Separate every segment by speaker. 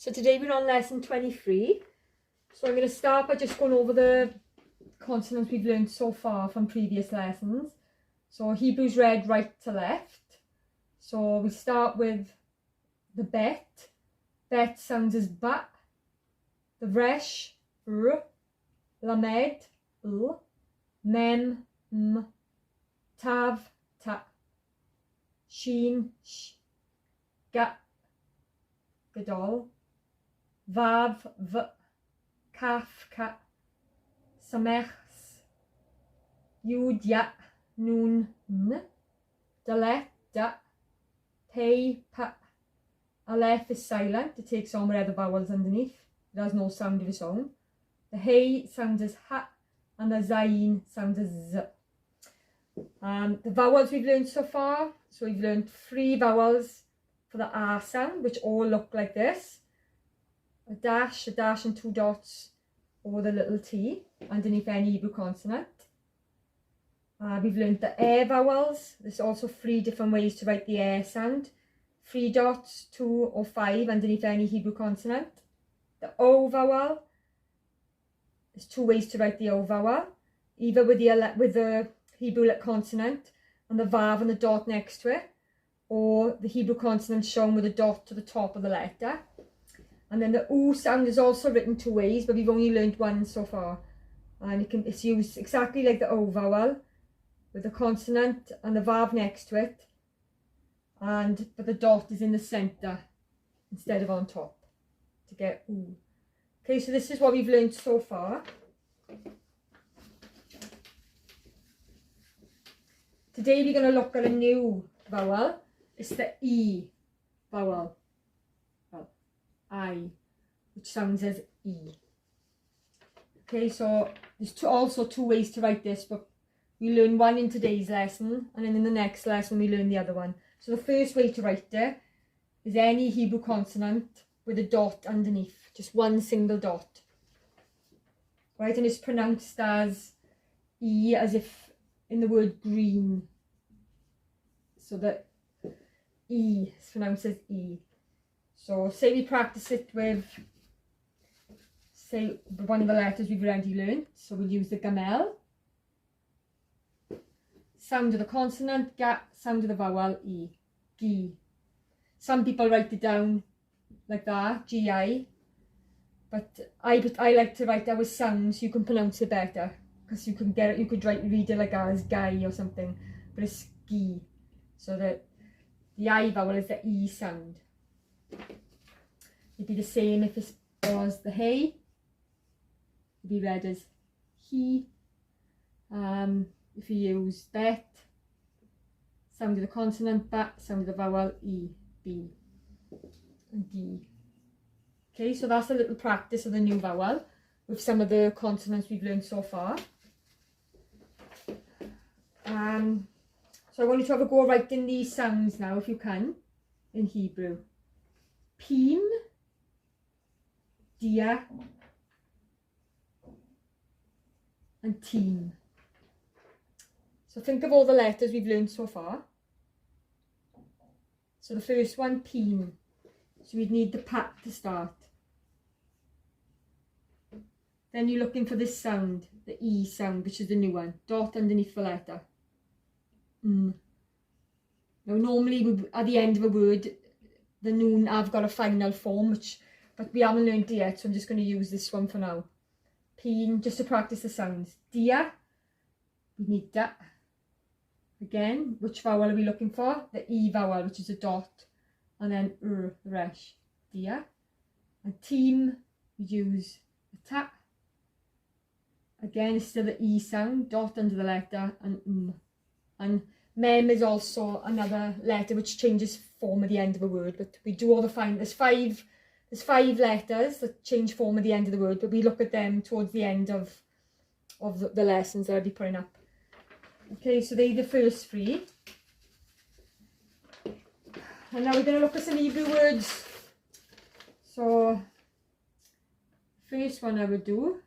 Speaker 1: So today we're on lesson 23. So I'm going to start by just going over the consonants we've learned so far from previous lessons. So Hebrews read right to left. So we start with the bet. Bet sounds as ba. The resh, r. Lamed, l. Mem, m. Tav, ta. Sheen, sh. Ga, gadol. Vav, v. Kaf, ka. Samech, s. Yud, ya. Nun, n. Dalet, da. Pei, pa. Aleph is silent. It takes on whatever vowels underneath. It has no sound of its own. The hey sounds as ha, and the zayin sounds as z. The vowels we've learned so far. So we've learned 3 vowels for the R sound, which all look like this. A dash and 2 dots, or the little T underneath any Hebrew consonant. We've learned the air vowels. There's also 3 different ways to write the air sound. 3 dots, 2 or 5 underneath any Hebrew consonant. The O vowel, there's 2 ways to write the O vowel. Either with the Hebrew consonant and the vav and the dot next to it, or the Hebrew consonant shown with a dot to the top of the letter. And then the U sound is also written 2 ways, but we've only learned 1 so far. And it's used exactly like the O vowel, with the consonant and the vav next to it, but the dot is in the centre instead of on top to get U. Okay, so this is what we've learned so far. Today we're going to look at a new vowel. It's the E vowel. Well, I, which sounds as E. Okay, so there's also 2 ways to write this, but we learn 1 in today's lesson, and then in the next lesson we learn the other one. So the first way to write it is any Hebrew consonant with a dot underneath, just 1 single dot. Right, and it's pronounced as E, as if in the word green. So that E is pronounced as E. So say we practice it with, say, one of the letters we've already learned. So we'll use the gamel. Sound of the consonant, ga, sound of the vowel, E, gi. Some people write it down like that, gi, but I like to write that with sounds so you can pronounce it better, because you could read it like as guy or something, but it's gi. So that the I vowel is the E sound. It'd be the same if it was the hey. It'd be read as he. If you use bet, sound of the consonant, bat, sound of the vowel, E, B, and D. Okay, so that's a little practice of the new vowel with some of the consonants we've learned so far. So I want you to have a go writing these sounds now, if you can, in Hebrew. Pin, dia, and teen. So think of all the letters we've learned so far. So the first one, pin. So we'd need the pat to start. Then you're looking for this sound, the E sound, which is the new one. Dot underneath the letter. Now normally at the end of a word, the noon have got a final form, but we haven't learned it yet, so I'm just going to use this one for now. Pin, just to practice the sounds. Dia, we need da. Again, which vowel are we looking for? The E vowel, which is a dot, and then the resh. Dia. And team, we use a ta. Again, it's still the E sound, dot under the letter, and And mem is also another letter which changes form at the end of a word, but we do all the there's five letters that change form at the end of the word, but we look at them towards the end of the lessons that I'll be putting up. Okay, so they're the first 3. And now we're going to look at some Hebrew words. So, first one I would do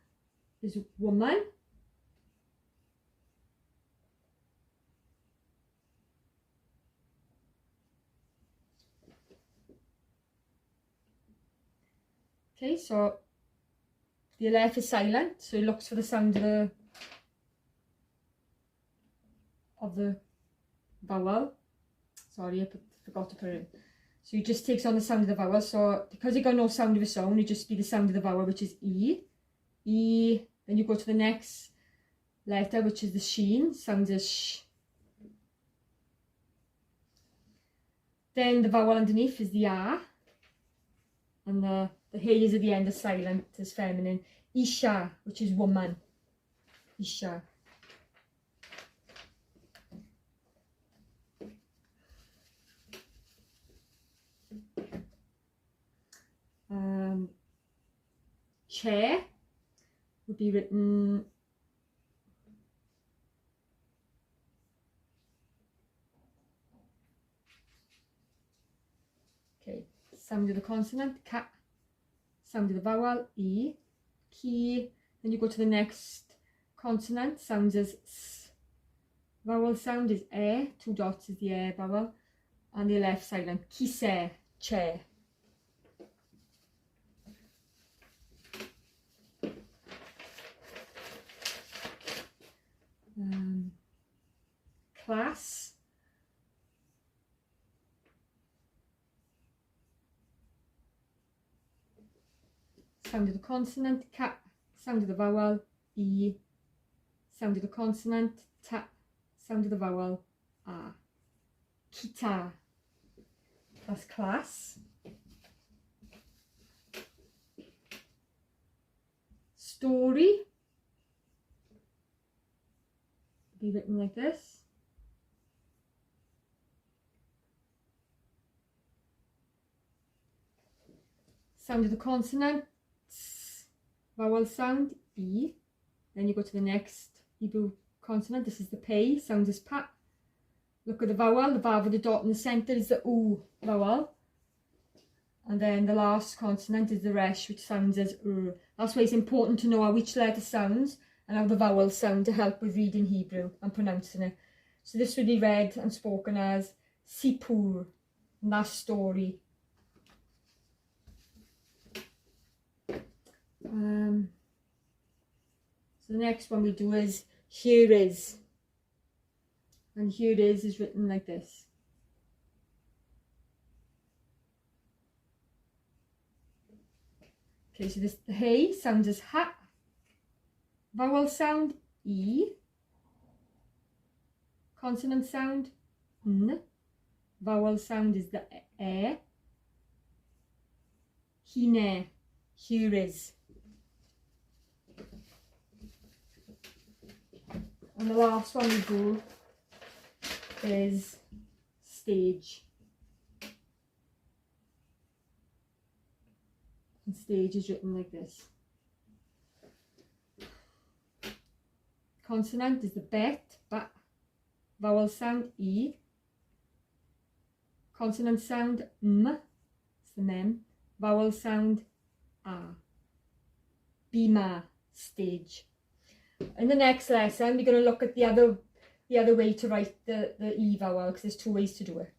Speaker 1: is woman. Okay, so the LF is silent, so it looks for the sound of the vowel. Sorry, I forgot to put it in. So it just takes on the sound of the vowel. So because it got no sound of its own, it just be the sound of the vowel, which is E. E. Then you go to the next letter, which is the sheen, sounds as sh. Then the vowel underneath is the R. And the H's at the end are silent as feminine. Isha, which is woman. Isha. Chair would be written sound of the consonant, ka, sound of the vowel, E, ki, then you go to the next consonant, sounds as s, vowel sound is e, 2 dots is the e vowel, and the left silent, kise, chair. Class, sound of the consonant, ka, sound of the vowel, E, sound of the consonant, ta, sound of the vowel, a. Kita, that's class. Story, be written like this. Sound of the consonant, s, vowel sound, E. Then you go to the next Hebrew consonant, this is the pei, sound as pa. Look at the vowel, the vav with the dot in the centre is the u vowel. And then the last consonant is the resh, which sounds as r. That's why it's important to know how each letter sounds and how the vowels sound to help with reading Hebrew and pronouncing it. So this would be read and spoken as sipur, and that's story. So the next one we do is here is, and here is written like this. Okay, so this, the hey sounds as ha, vowel sound E, consonant sound n, vowel sound is the e, hine, here is. And the last one we do is stage. And stage is written like this. Consonant is the bet, ba, vowel sound E, consonant sound m, it's the mem, vowel sound a. Bima, stage. In the next lesson, we're going to look at the other way to write the E vowel, because there's 2 ways to do it.